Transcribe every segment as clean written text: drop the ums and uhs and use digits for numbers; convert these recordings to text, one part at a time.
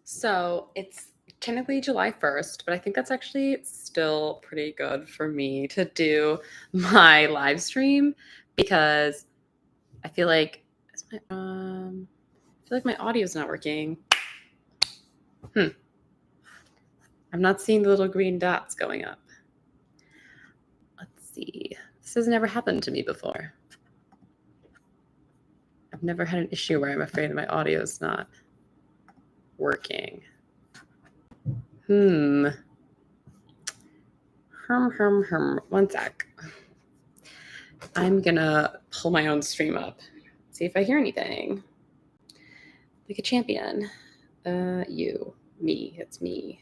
So it's technically July 1st, but I think that's actually still pretty good for me to do my live stream because I feel like my audio is not working. I'm not seeing the little green dots going up. Let's see. This has never happened to me before. I've never had an issue where I'm afraid my audio is not working. Hum. One sec. I'm gonna pull my own stream up, see if I hear anything. Like a champion. Me. It's me.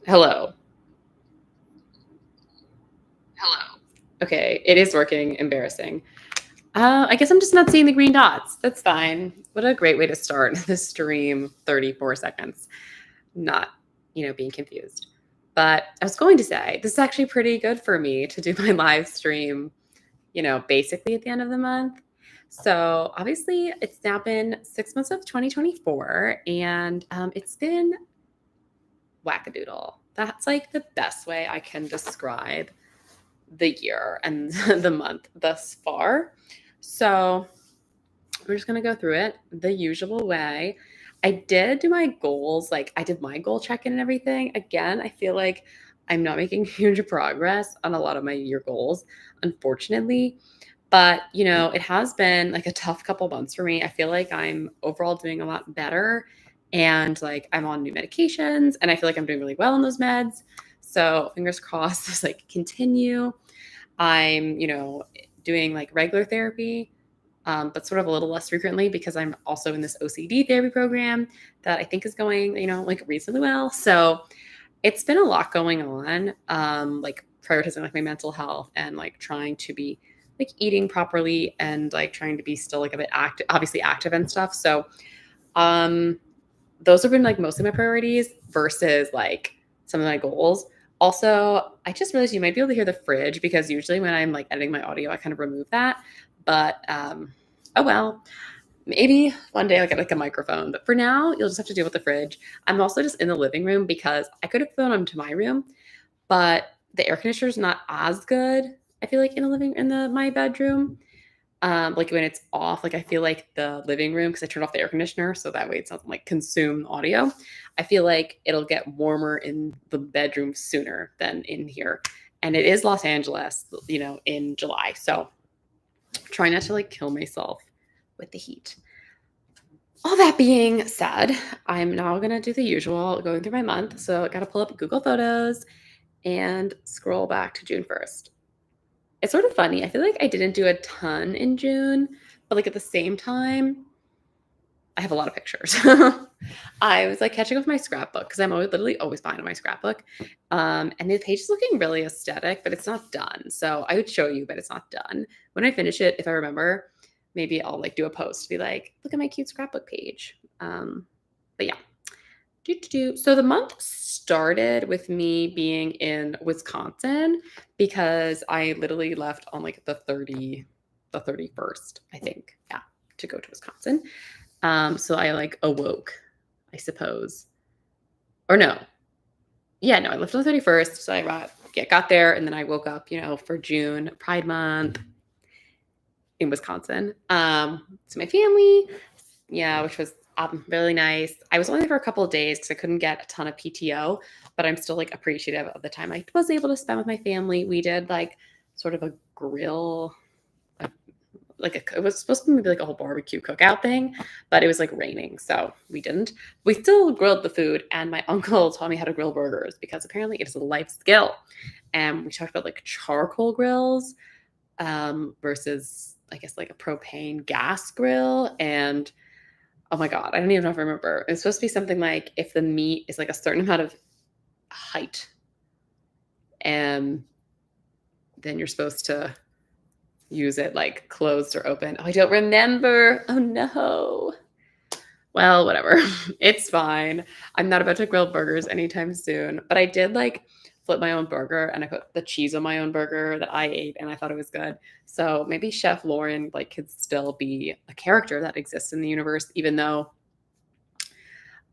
Hello. Okay, it is working. Embarrassing. I guess I'm just not seeing the green dots. That's fine. What a great way to start the stream. 34 seconds. Not, being confused. But I was going to say, this is actually pretty good for me to do my live stream, basically at the end of the month. So obviously it's now been 6 months of 2024 and it's been wackadoodle. That's like the best way I can describe the year and the month thus far. So we're just going to go through it the usual way. I did do my goals. Like I did my goal check-in and everything. Again, I feel like I'm not making huge progress on a lot of my year goals, unfortunately. But, it has been like a tough couple months for me. I feel like I'm overall doing a lot better and like I'm on new medications and I feel like I'm doing really well on those meds. So fingers crossed this like continue. I'm, doing like regular therapy, but sort of a little less frequently because I'm also in this OCD therapy program that I think is going, like reasonably well. So it's been a lot going on, like prioritizing like my mental health and like trying to be like eating properly and like trying to be still like a bit active, obviously active and stuff. So those have been like mostly my priorities versus like some of my goals. Also, I just realized you might be able to hear the fridge because usually when I'm like editing my audio, I kind of remove that. But oh well, maybe one day I'll get like a microphone. But for now, you'll just have to deal with the fridge. I'm also just in the living room because I could have flown into my room, but the air conditioner is not as good. I feel like my bedroom. Like when it's off, like I feel like the living room, because I turned off the air conditioner, so that way it doesn't like consume audio. I feel like it'll get warmer in the bedroom sooner than in here. And it is Los Angeles, in July. So try not to like kill myself with the heat. All that being said, I'm now going to do the usual going through my month. So I got to pull up Google Photos and scroll back to June 1st. It's sort of funny. I feel like I didn't do a ton in June, but like at the same time, I have a lot of pictures. I was like catching up with my scrapbook because I'm literally always behind on my scrapbook. And the page is looking really aesthetic, but it's not done. So I would show you, but it's not done. When I finish it, if I remember, maybe I'll like do a post, be like, look at my cute scrapbook page. But yeah. So the month started with me being in Wisconsin because I literally left on like the 31st, I think. Yeah, to go to Wisconsin. So I like awoke, I suppose. Or no. Yeah, no, I left on the 31st. So I got there and then I woke up, for June, Pride Month in Wisconsin. To my family. Yeah, which was really nice. I was only there for a couple of days because I couldn't get a ton of PTO, but I'm still like appreciative of the time I was able to spend with my family. We did like sort of a grill, it was supposed to be like a whole barbecue cookout thing, but it was like raining, so we didn't. We still grilled the food, and my uncle taught me how to grill burgers because apparently it is a life skill. And we talked about like charcoal grills versus I guess like a propane gas grill. And oh my God, I don't even know if I remember. It's supposed to be something like if the meat is like a certain amount of height, and then you're supposed to use it like closed or open. Oh, I don't remember. Oh no. Well, whatever. It's fine. I'm not about to grill burgers anytime soon. But I did like flip my own burger and I put the cheese on my own burger that I ate and I thought it was good. So maybe Chef Lauren like could still be a character that exists in the universe, even though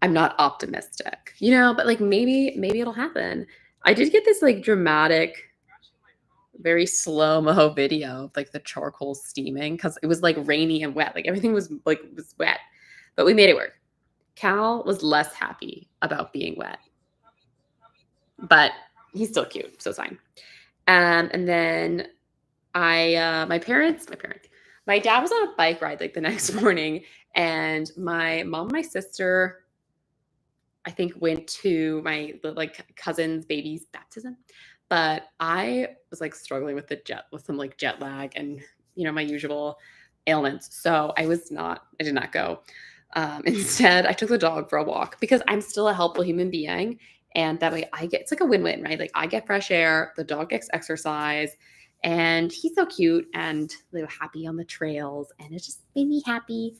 I'm not optimistic, but like maybe it'll happen. I did get this like dramatic, very slow-mo video of like the charcoal steaming because it was like rainy and wet. Like everything was wet, but we made it work. Cal was less happy about being wet, but he's still cute, so it's fine. And then my dad was on a bike ride like the next morning, and my mom and my sister, I think, went to my like cousin's baby's baptism. But I was like struggling with some like jet lag and my usual ailments. So I did not go. Instead, I took the dog for a walk because I'm still a helpful human being. And that way it's like a win-win, right? Like I get fresh air, the dog gets exercise, and he's so cute and happy on the trails. And it just made me happy.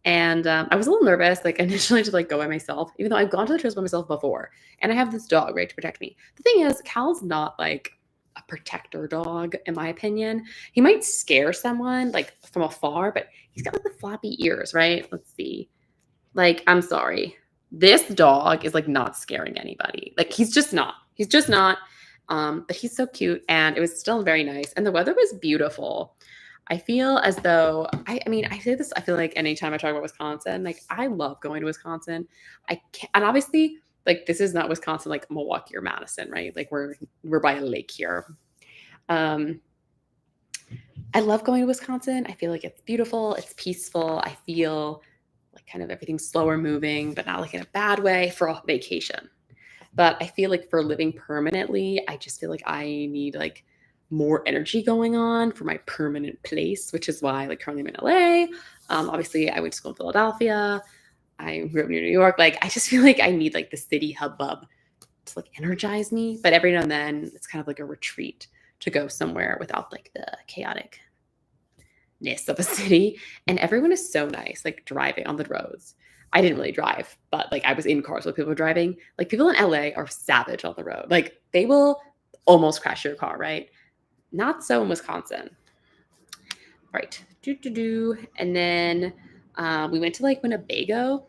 And I was a little nervous, like initially to like go by myself, even though I've gone to the trails by myself before. And I have this dog, right, to protect me. The thing is, Cal's not like a protector dog, in my opinion. He might scare someone like from afar, but he's got like the floppy ears, right? Let's see. Like, I'm sorry. This dog is like not scaring anybody. Like he's just not. He's just not. But he's so cute and it was still very nice. And the weather was beautiful. I feel as though I mean, I say this, I feel like anytime I talk about Wisconsin, like I love going to Wisconsin. I can't, and obviously like this is not Wisconsin like Milwaukee or Madison, right? Like we're by a lake here. I love going to Wisconsin. I feel like it's beautiful, it's peaceful. I feel like kind of everything's slower moving, but not like in a bad way for a vacation. But I feel like for living permanently, I just feel like I need like more energy going on for my permanent place, which is why like currently I'm in LA. Obviously I went to school in Philadelphia. I grew up near New York. Like I just feel like I need like the city hubbub to like energize me. But every now and then it's kind of like a retreat to go somewhere without like the chaoticness of a city. And everyone is so nice, like driving on the roads. I didn't really drive, but like I was in cars with people driving. Like people in LA are savage on the road. Like they will almost crash your car, right? Not so in Wisconsin. Right. And then we went to like Winnebago.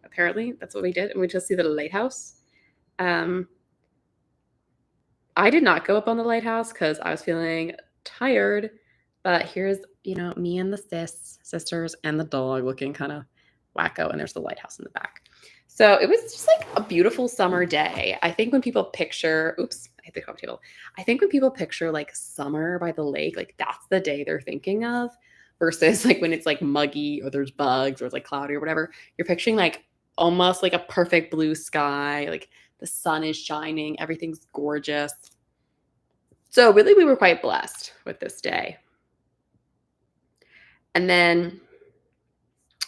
Apparently, that's what we did. And we went to see the lighthouse. I did not go up on the lighthouse because I was feeling tired. But here's, me and the sisters and the dog looking kind of wacko. And there's the lighthouse in the back. So it was just like a beautiful summer day. I think when people picture, oops, I hit the coffee table. I think when people picture like summer by the lake, like that's the day they're thinking of versus like when it's like muggy or there's bugs or it's like cloudy or whatever. You're picturing like almost like a perfect blue sky, like the sun is shining, everything's gorgeous. So really we were quite blessed with this day. And then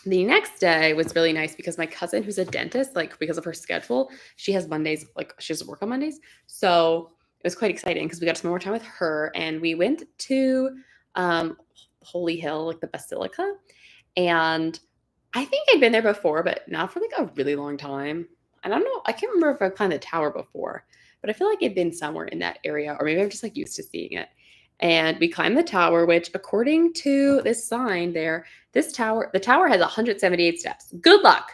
the next day was really nice because my cousin, who's a dentist, like because of her schedule, she has Mondays, like she doesn't work on Mondays. So it was quite exciting because we got to spend more time with her. And we went to Holy Hill, like the Basilica. And I think I'd been there before, but not for like a really long time. And I don't know, I can't remember if I climbed the tower before, but I feel like I'd been somewhere in that area, or maybe I'm just like used to seeing it. And we climbed the tower, which according to this sign there, the tower has 178 steps. Good luck.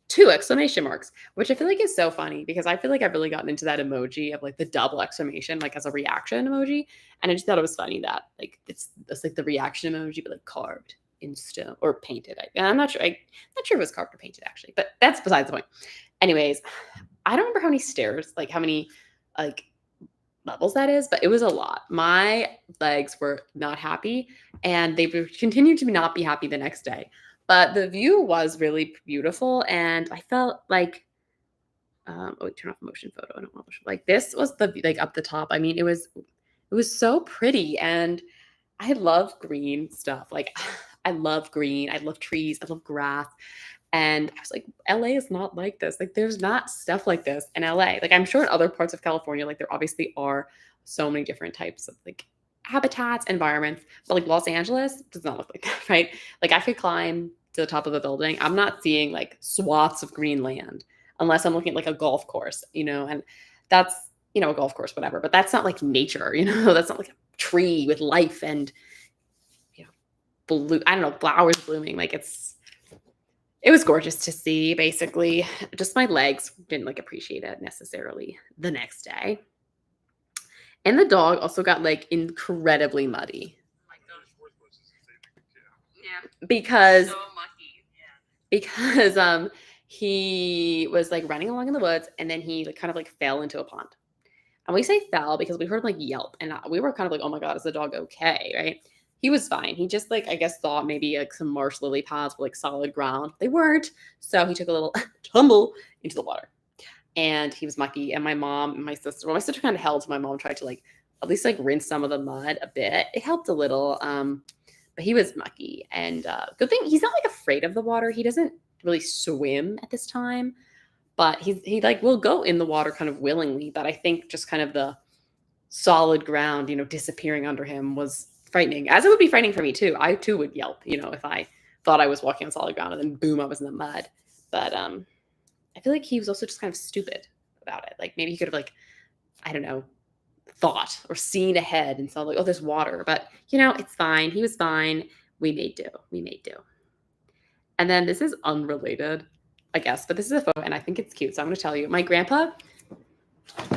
2 exclamation marks, which I feel like is so funny because I feel like I've really gotten into that emoji of like the double exclamation, like as a reaction emoji. And I just thought it was funny that like it's like the reaction emoji, but like carved in stone or painted. I'm not sure. I'm not sure if it was carved or painted actually, but that's besides the point. Anyways, I don't remember how many stairs, like how many like levels that is, but it was a lot. My legs were not happy and they continued to not be happy the next day. But the view was really beautiful and I felt like turn off motion photo. I don't want motion. Like this was the like up the top. I mean, it was so pretty and I love green stuff. Like I love green. I love trees. I love grass. And I was like, LA is not like this. Like, there's not stuff like this in LA. Like, I'm sure in other parts of California, like, there obviously are so many different types of like habitats, environments. But like Los Angeles does not look like that, right? Like, I could climb to the top of a building. I'm not seeing like swaths of green land unless I'm looking at like a golf course, and that's a golf course, whatever. But that's not like nature, that's not like a tree with life and, blue, I don't know, flowers blooming. Like it was gorgeous to see, basically. Just my legs didn't like appreciate it necessarily the next day. And the dog also got like incredibly muddy. Yeah. Because so mucky. Yeah. Because he was like running along in the woods and then he like kind of like fell into a pond. And we say fell because we heard him like yelp and we were kind of like, oh my God, is the dog okay? Right. He was fine. He just like, I guess, thought maybe like some marsh lily pads were like solid ground. They weren't. So he took a little tumble into the water and he was mucky. And my mom and my sister kind of held. So my mom tried to like at least like rinse some of the mud a bit. It helped a little. But he was mucky and good thing he's not like afraid of the water. He doesn't really swim at this time, but he like will go in the water kind of willingly. But I think just kind of the solid ground, disappearing under him was frightening, as it would be frightening for me too. I too would yelp, if I thought I was walking on solid ground and then boom, I was in the mud. But I feel like he was also just kind of stupid about it. Like maybe he could have like, I don't know, thought or seen ahead and saw like, oh, there's water. But it's fine. He was fine. We made do. And then this is unrelated, I guess, but this is a photo and I think it's cute. So I'm going to tell you. My grandpa,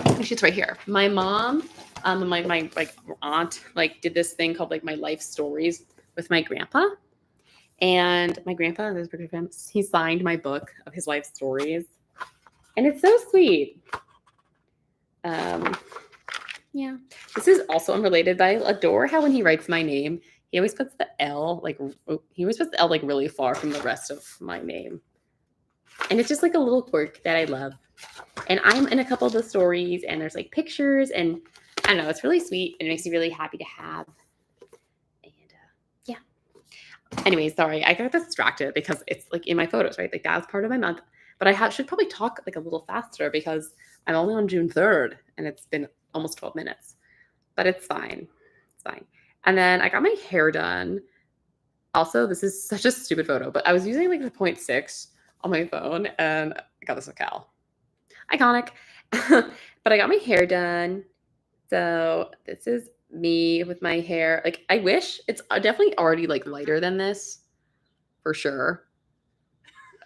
it's right here. My mom, my like aunt, like did this thing called like my life stories with my grandpa. And my grandpa, there's a picture of him. He signed my book of his life stories. And it's so sweet. Yeah. This is also unrelated, but I adore how when he writes my name, he always puts the L like really far from the rest of my name. And it's just like a little quirk that I love. And I'm in a couple of the stories and there's like pictures and I don't know, it's really sweet and it makes me really happy to have. And yeah. Anyway, sorry, I got distracted because it's like in my photos, right? Like that was part of my month. But I should probably talk like a little faster because I'm only on June 3rd and it's been almost 12 minutes. But it's fine. It's fine. And then I got my hair done. Also, this is such a stupid photo, but I was using like the 0.6 on my phone and I got this with Cal. Iconic. But I got my hair done. So this is me with my hair. Like I wish it's definitely already like lighter than this for sure.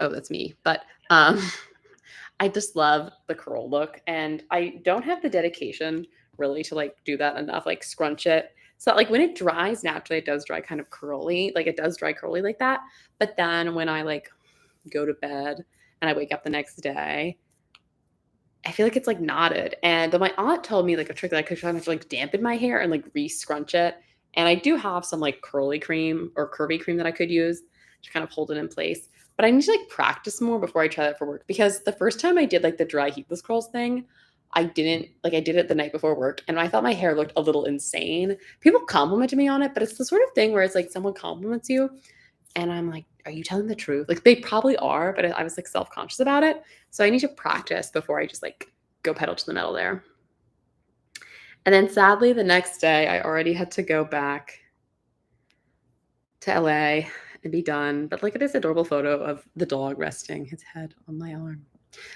Oh, that's me. But I just love the curl look and I don't have the dedication really to like do that enough, like scrunch it. So like when it dries naturally, it does dry kind of curly. Like it does dry curly like that. But then when I like go to bed and I wake up the next day, I feel like it's like knotted. And then my aunt told me like a trick that I could kind of like dampen my hair and like re-scrunch it. And I do have some like curly cream or curvy cream that I could use to kind of hold it in place. But I need to like practice more before I try that for work because the first time I did like the dry heatless curls thing, I did it the night before work and I thought my hair looked a little insane. People complimented me on it, but it's the sort of thing where it's like someone compliments you and I'm like, are you telling the truth? Like they probably are, but I was like self-conscious about it. So I need to practice before I just like go pedal to the metal there. And then sadly the next day I already had to go back to LA and be done. But look at this adorable photo of the dog resting his head on my arm.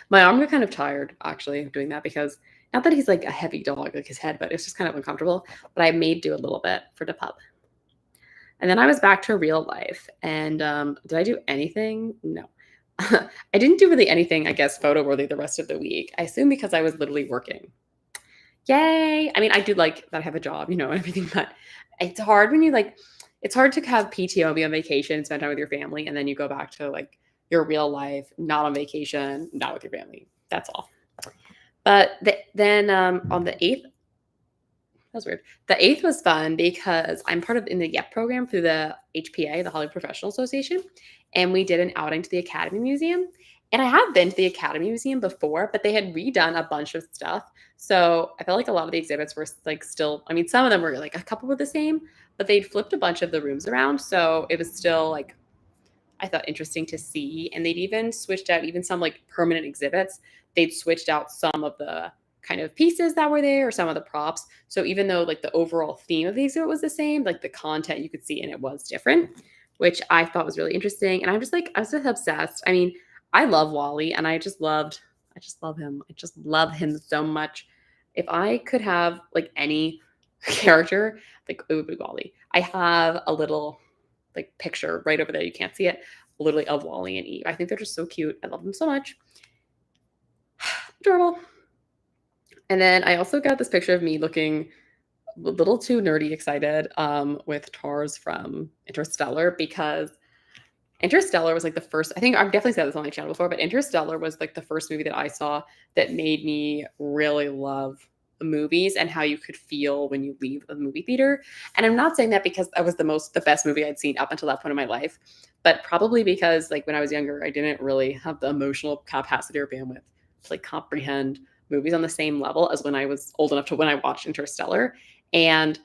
My arm got kind of tired actually of doing that because not that he's like a heavy dog, like his head, but it's just kind of uncomfortable. But I made do a little bit for the pup. And then I was back to real life. And did I do anything? No. I didn't do really anything, I guess, photo worthy the rest of the week. I assume because I was literally working. Yay. I mean, I do like that I have a job, and everything, but it's hard when you like, it's hard to have PTO, be on vacation, spend time with your family, and then you go back to like your real life, not on vacation, not with your family. That's all. But then on the 8th, that was weird. The 8th was fun because I'm part of in the YEP program through the HPA, the Hollywood Professional Association, and we did an outing to the Academy Museum. And I have been to the Academy Museum before, but they had redone a bunch of stuff. So I felt like a lot of the exhibits were like still, I mean, some of them were like a couple were the same, but they'd flipped a bunch of the rooms around. So it was still like, I thought interesting to see. And they'd even switched out even some like permanent exhibits. They'd switched out some of the kind of pieces that were there or some of the props. So even though like the overall theme of the exhibit was the same, like the content you could see in it was different, which I thought was really interesting. And I was just obsessed. I mean, I love Wally and I just love him. I just love him so much. If I could have like any character, like it would be Wally. I have a little like picture right over there. You can't see it, literally of Wally and Eve. I think they're just so cute. I love them so much. Adorable. And then I also got this picture of me looking a little too nerdy excited with Tars from Interstellar because Interstellar was like the first, I think I've definitely said this on my channel before, but Interstellar was like the first movie that I saw that made me really love the movies and how you could feel when you leave a movie theater. And I'm not saying that because that was the best movie I'd seen up until that point in my life, but probably because like when I was younger, I didn't really have the emotional capacity or bandwidth to like comprehend movies on the same level as when I was old enough to when I watched Interstellar. And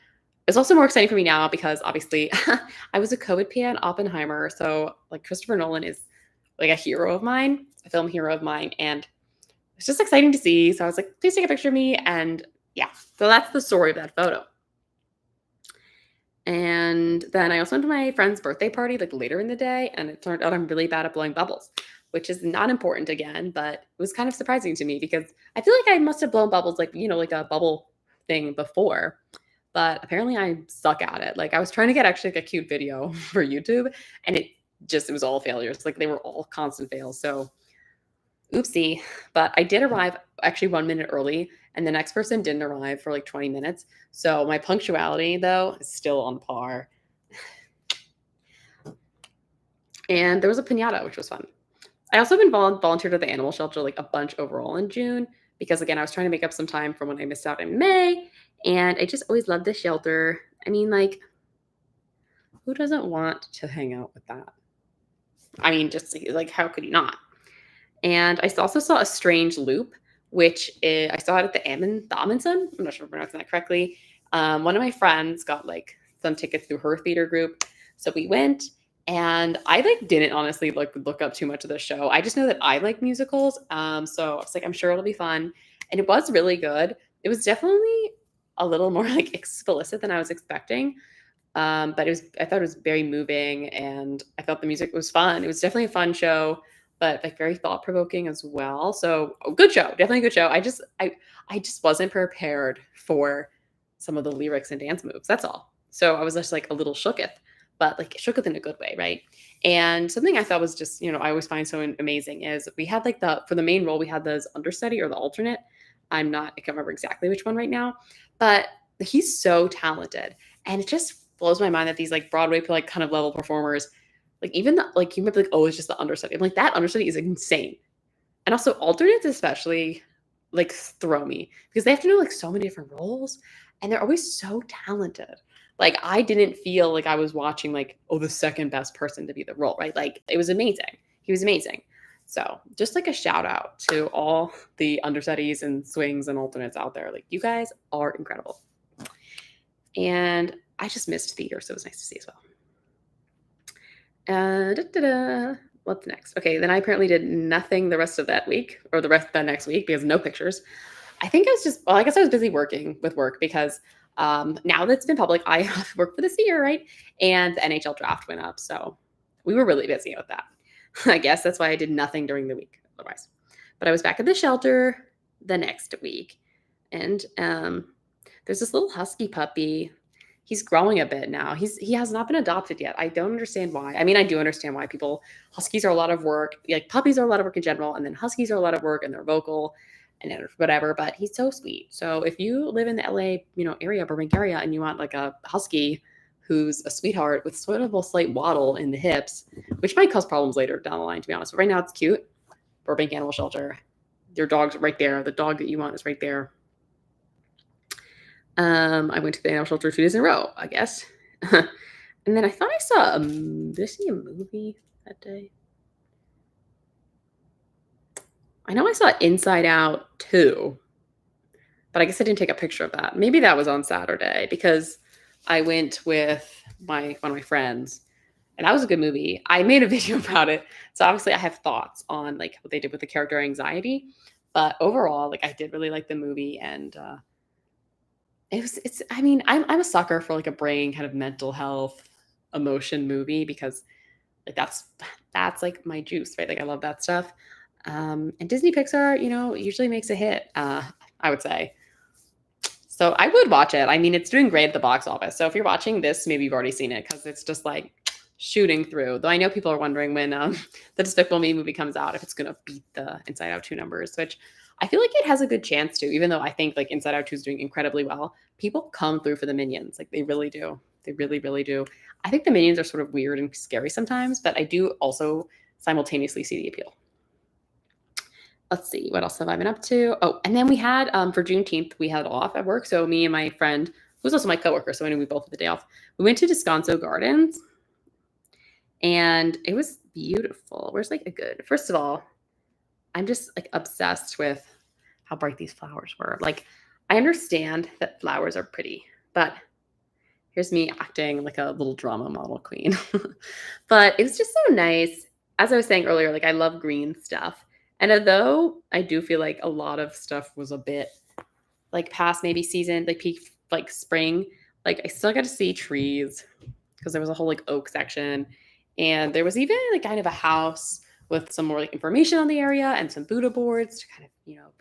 it's also more exciting for me now because obviously I was a COVID fan, Oppenheimer. So like Christopher Nolan is like a hero of mine, a film hero of mine. And it's just exciting to see. So I was like, please take a picture of me. And yeah, so that's the story of that photo. And then I also went to my friend's birthday party like later in the day. And it turned out I'm really bad at blowing bubbles, which is not important again, but it was kind of surprising to me because I feel like I must have blown bubbles like, like a bubble thing before. But apparently I suck at it. Like I was trying to get actually like a cute video for YouTube and it was all failures. Like they were all constant fails. So oopsie. But I did arrive actually 1 minute early and the next person didn't arrive for like 20 minutes. So my punctuality though is still on par. And there was a piñata, which was fun. I also been volunteered at the animal shelter like a bunch overall in June because again, I was trying to make up some time from when I missed out in May. And I just always loved the shelter. I mean, like, who doesn't want to hang out with that? I mean, just like, how could you not? And I also saw a strange loop, which I saw it at the Amundsen. I'm not sure if I'm pronouncing that correctly. One of my friends got like some tickets through her theater group. So we went and I like didn't honestly like look up too much of the show. I just know that I like musicals. So I was like, I'm sure it'll be fun. And it was really good. It was definitely a little more like explicit than I was expecting. But I thought it was very moving and I thought the music was fun. It was definitely a fun show, but like very thought provoking as well. So good show, definitely a good show. I just wasn't prepared for some of the lyrics and dance moves. That's all. So I was just like a little shooketh, but like shooketh in a good way, right? And something I thought was just, I always find so amazing is we had like for the main role, we had this understudy or the alternate. I can't remember exactly which one right now, but he's so talented. And it just blows my mind that these like Broadway like kind of level performers, like even like you might be like, oh, it's just the understudy. I'm like, that understudy is insane. And also alternates especially like throw me because they have to know like so many different roles and they're always so talented. Like I didn't feel like I was watching like, oh, the second best person to be the role, right? Like it was amazing. He was amazing. So just like a shout out to all the understudies and swings and alternates out there. Like you guys are incredible. And I just missed theater, so it was nice to see as well. What's next? Okay, then I apparently did nothing the rest of that week or the rest of that next week because no pictures. I think I was I guess I was busy working with work because now that it's been public, I have to work for this year, right? And the NHL draft went up. So we were really busy with that. I guess that's why I did nothing during the week otherwise. But I was back at the shelter the next week. And there's this little husky puppy. He's growing a bit now. He has not been adopted yet. I don't understand why. I mean, I do understand why huskies are a lot of work. Like puppies are a lot of work in general, and then huskies are a lot of work and they're vocal and whatever, but he's so sweet. So if you live in the LA, area, Burbank area, and you want like a husky who's a sweetheart with sort of a slight waddle in the hips, which might cause problems later down the line, to be honest. But right now it's cute. Burbank Animal Shelter. Your dog's right there. The dog that you want is right there. I went to the animal shelter 2 days in a row, I guess. And then I thought I saw did I see a movie that day? I know I saw Inside Out 2, but I guess I didn't take a picture of that. Maybe that was on Saturday because I went with one of my friends and that was a good movie. I made a video about it. So obviously I have thoughts on like what they did with the character anxiety, but overall, like I did really like the movie and, I'm a sucker for like a brain kind of mental health emotion movie because like that's like my juice, right? Like I love that stuff. And Disney Pixar, usually makes a hit, I would say. So I would watch it. I mean, it's doing great at the box office. So if you're watching this, maybe you've already seen it because it's just like shooting through. Though I know people are wondering when the Despicable Me movie comes out if it's going to beat the Inside Out 2 numbers, which I feel like it has a good chance to, even though I think like Inside Out 2 is doing incredibly well. People come through for the Minions. Like they really do. They really, really do. I think the Minions are sort of weird and scary sometimes, but I do also simultaneously see the appeal. Let's see, what else have I been up to? Oh, and then we had for Juneteenth, we had off at work. So me and my friend, who's also my coworker, so I knew we both had the day off. We went to Descanso Gardens, and it was beautiful. Where's like a good? First of all, I'm just like obsessed with how bright these flowers were. Like, I understand that flowers are pretty, but here's me acting like a little drama model queen. But it was just so nice. As I was saying earlier, like I love green stuff. And although I do feel like a lot of stuff was a bit like past maybe season, like peak like spring, like I still got to see trees because there was a whole like oak section. And there was even like kind of a house with some more like information on the area and some Buddha boards to kind of,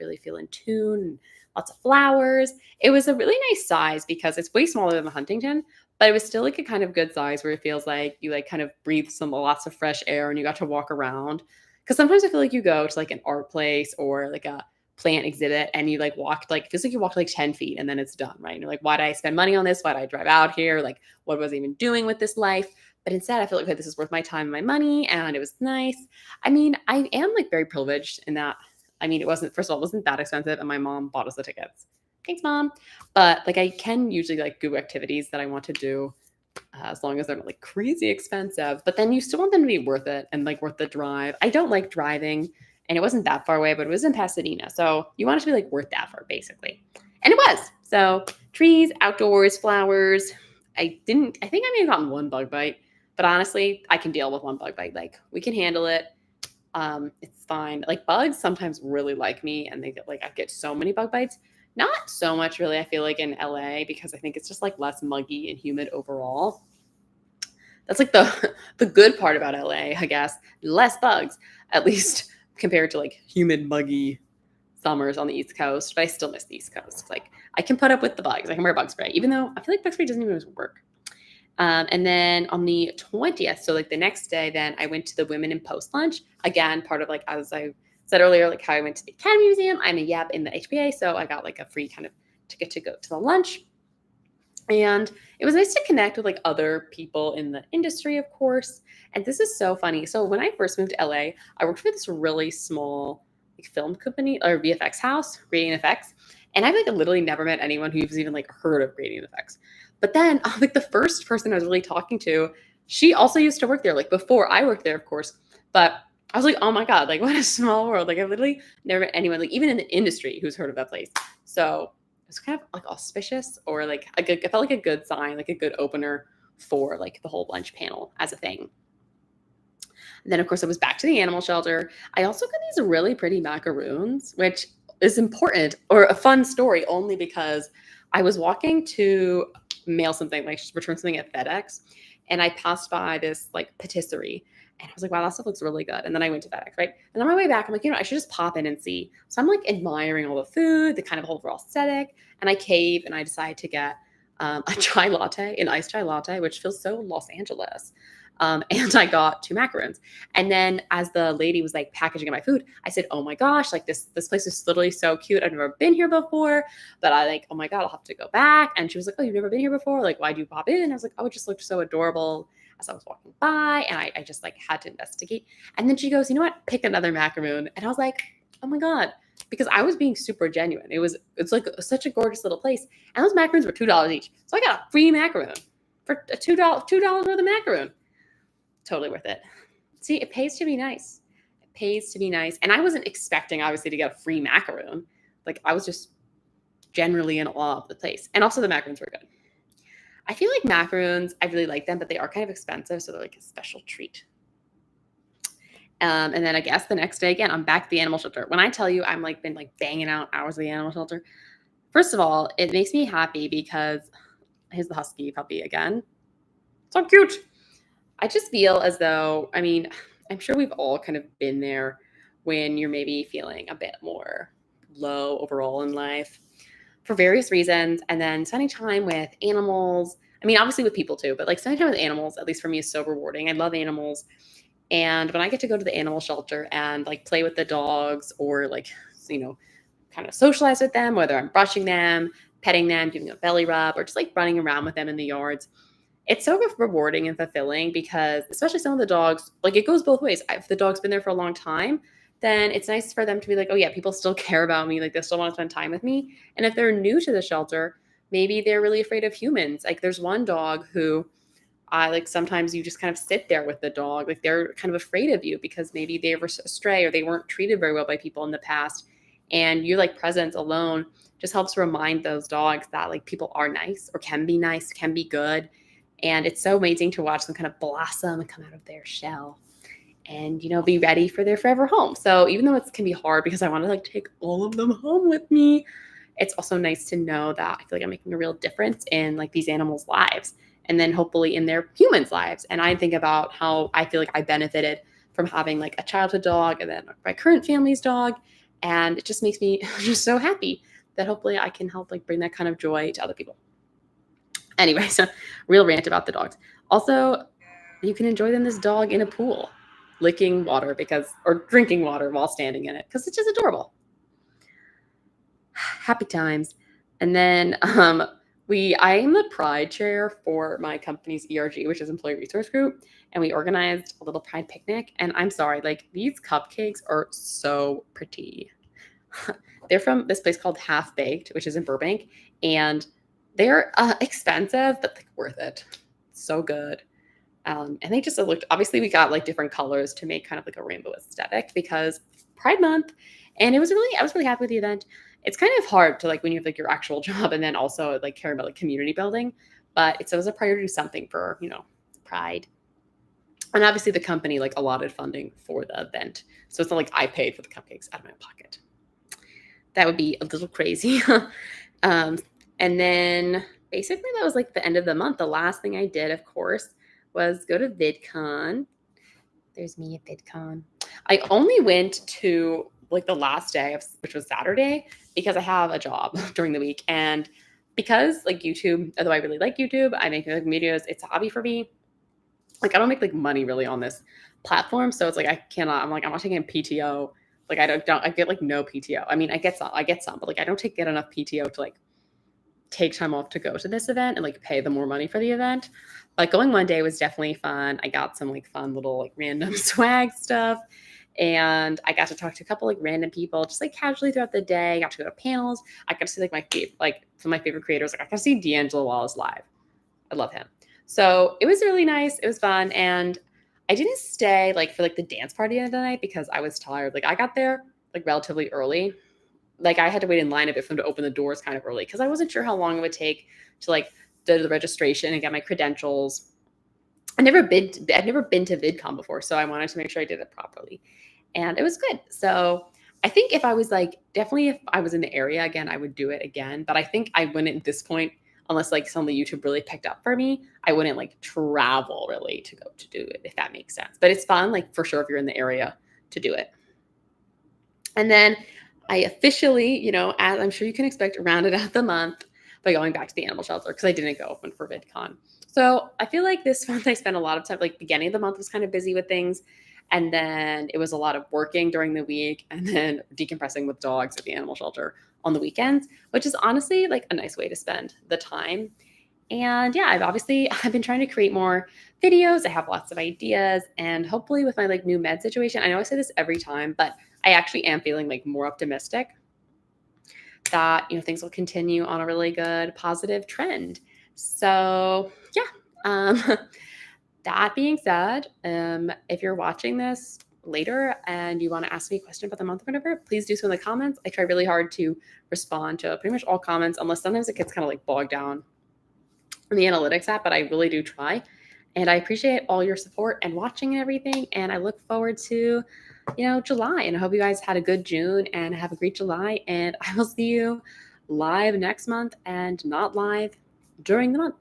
really feel in tune and lots of flowers. It was a really nice size because it's way smaller than the Huntington, but it was still like a kind of good size where it feels like you like kind of breathe some lots of fresh air and you got to walk around. Because sometimes I feel like you go to like an art place or like a plant exhibit and you like walked like feels like you walked like 10 feet and then it's done, right? And you're like, why did I spend money on this? Why did I drive out here? Like, what was I even doing with this life? But instead, I feel like, okay, this is worth my time and my money, and it was nice. I mean, I am like very privileged in that. I mean, it wasn't, first of all, it wasn't that expensive, and my mom bought us the tickets. Thanks, mom. But like, I can usually like do activities that I want to do as long as they're not like crazy expensive. But then you still want them to be worth it and like worth the drive. I don't like driving, and it wasn't that far away, but it was in Pasadena, so you want it to be like worth the effort, basically. And it was. So trees, outdoors, flowers. I think I may have gotten one bug bite. But honestly, I can deal with one bug bite. Like we can handle it. It's fine. Like bugs sometimes really like me and they get like I get so many bug bites. Not so much really, I feel like in LA because I think it's just like less muggy and humid overall. That's like the the good part about LA, I guess. Less bugs, at least compared to like humid, muggy summers on the East Coast. But I still miss the East Coast. Like I can put up with the bugs. I can wear bug spray, even though I feel like bug spray doesn't even work. And then on the 20th, so like the next day, then I went to the Women in Post lunch. Again, part of like, as I said earlier, like how I went to the Academy Museum. I'm a YEP in the HBA, so I got like a free kind of ticket to go to the lunch. And it was nice to connect with like other people in the industry, of course. And this is so funny. So when I first moved to LA, I worked for this really small like film company or VFX house, Gradient Effects. And I've like literally never met anyone who's even like heard of Gradient Effects. But then like the first person I was really talking to, she also used to work there, like before I worked there, of course. But I was like, oh my God, like what a small world. Like I've literally never met anyone, like even in the industry who's heard of that place. So it was kind of like auspicious or like a good, it felt like a good sign, like a good opener for like the whole lunch panel as a thing. And then of course I was back to the animal shelter. I also got these really pretty macaroons, which is important or a fun story only because I was walking to mail something, like return something at FedEx, and I passed by this like patisserie, and I was like, wow, that stuff looks really good. And then I went to FedEx, right? And on my way back, I'm like, I should just pop in and see. So I'm like admiring all the food, the kind of overall aesthetic, and I cave and I decide to get a chai latte, an iced chai latte, which feels so Los Angeles. And I got 2 macaroons. And then as the lady was like packaging my food, I said, oh my gosh, like this place is literally so cute. I've never been here before, but I like, oh my God, I'll have to go back. And she was like, oh, you've never been here before? Like, why'd you pop in? And I was like, oh, it just looked so adorable as I was walking by. And I just like had to investigate. And then she goes, you know what? Pick another macaroon. And I was like, oh my God, because I was being super genuine. It's like such a gorgeous little place. And those macaroons were $2 each. So I got a free macaroon for a $2 worth of macaroon. Totally worth it. See, it pays to be nice. It pays to be nice. And I wasn't expecting, obviously, to get a free macaroon. Like, I was just generally in awe of the place. And also, the macaroons were good. I feel like macaroons, I really like them, but they are kind of expensive. So they're like a special treat. And then I guess the next day, again, I'm back at the animal shelter. When I tell you I'm like been like banging out hours of the animal shelter, first of all, it makes me happy because here's the husky puppy again. So cute. I just feel as though, I mean, I'm sure we've all kind of been there when you're maybe feeling a bit more low overall in life. for various reasons. And then spending time with animals, I mean, obviously with people too, but like spending time with animals, at least for me, is so rewarding. I love animals. And when I get to go to the animal shelter and like play with the dogs or like, you know, kind of socialize with them, whether I'm brushing them, petting them, giving them a belly rub, or just like running around with them in the yards, it's so rewarding and fulfilling because especially some of the dogs, like it goes both ways. If the dog's been there for a long time, then it's nice for them to be like, oh yeah, people still care about me. Like they still want to spend time with me. And if they're new to the shelter, maybe they're really afraid of humans. Like there's one dog who I like sometimes you just kind of sit there with the dog. Like they're kind of afraid of you because maybe they were astray or they weren't treated very well by people in the past. And your like presence alone just helps remind those dogs that like people are nice or can be nice, can be good. And it's so amazing to watch them kind of blossom and come out of their shell and, be ready for their forever home. So even though it can be hard because I want to like take all of them home with me, it's also nice to know that I feel like I'm making a real difference in like these animals' lives and then hopefully in their humans' lives. And I think about how I feel like I benefited from having like a childhood dog and then my current family's dog. And it just makes me just so happy that hopefully I can help like bring that kind of joy to other people. Anyway, so real rant about the dogs. Also, you can enjoy them this dog in a pool, licking water or drinking water while standing in it because it's just adorable. Happy times. And then I am the pride chair for my company's ERG, which is Employee Resource Group, and we organized a little pride picnic. And I'm sorry, like these cupcakes are so pretty. They're from this place called Half Baked, which is in Burbank, and they're expensive, but like worth it. So good. And they just looked, obviously we got like different colors to make kind of like a rainbow aesthetic because Pride Month. And I was really happy with the event. It's kind of hard to like when you have like your actual job and then also like caring about like community building, but it was a priority to do something for, Pride. And obviously the company like allotted funding for the event. So it's not like I paid for the cupcakes out of my pocket. That would be a little crazy. And then basically that was like the end of the month. The last thing I did, of course, was go to VidCon. There's me at VidCon. I only went to like the last day, which was Saturday, because I have a job during the week. And because like YouTube, although I really like YouTube, I make like videos, it's a hobby for me. Like I don't make like money really on this platform. So it's like I'm not taking a PTO. Like I get like no PTO. I mean, I get some, but like I don't get enough PTO to like take time off to go to this event and like pay them more money for the event. Like going one day was definitely fun. I got some like fun little like random swag stuff. And I got to talk to a couple like random people just like casually throughout the day. I got to go to panels. I got to see like some of my favorite creators. Like I got to see D'Angelo Wallace live. I love him. So it was really nice. It was fun. And I didn't stay like for like the dance party of the night because I was tired. Like I got there like relatively early. Like I had to wait in line a bit for them to open the doors kind of early because I wasn't sure how long it would take to like do the registration and get my credentials. I've never been to VidCon before, so I wanted to make sure I did it properly. And it was good. So I think if I was in the area again, I would do it again. But I think I wouldn't at this point, unless like some of the YouTube really picked up for me, I wouldn't like travel really to go to do it, if that makes sense. But it's fun, like for sure, if you're in the area to do it. And then I officially, as I'm sure you can expect, rounded out the month by going back to the animal shelter because I didn't go open for VidCon. So I feel like this month I spent a lot of time, like beginning of the month was kind of busy with things. And then it was a lot of working during the week and then decompressing with dogs at the animal shelter on the weekends, which is honestly like a nice way to spend the time. And yeah, I've been trying to create more videos. I have lots of ideas and hopefully with my like new med situation, I know I say this every time, but I actually am feeling like more optimistic that, things will continue on a really good positive trend. So yeah, that being said, if you're watching this later and you want to ask me a question about the month or whatever, please do so in the comments. I try really hard to respond to pretty much all comments, unless sometimes it gets kind of like bogged down in the analytics app, but I really do try. And I appreciate all your support and watching and everything. And I look forward to, July. And I hope you guys had a good June and have a great July. And I will see you live next month and not live during the month.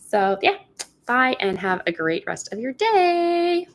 So yeah, bye and have a great rest of your day.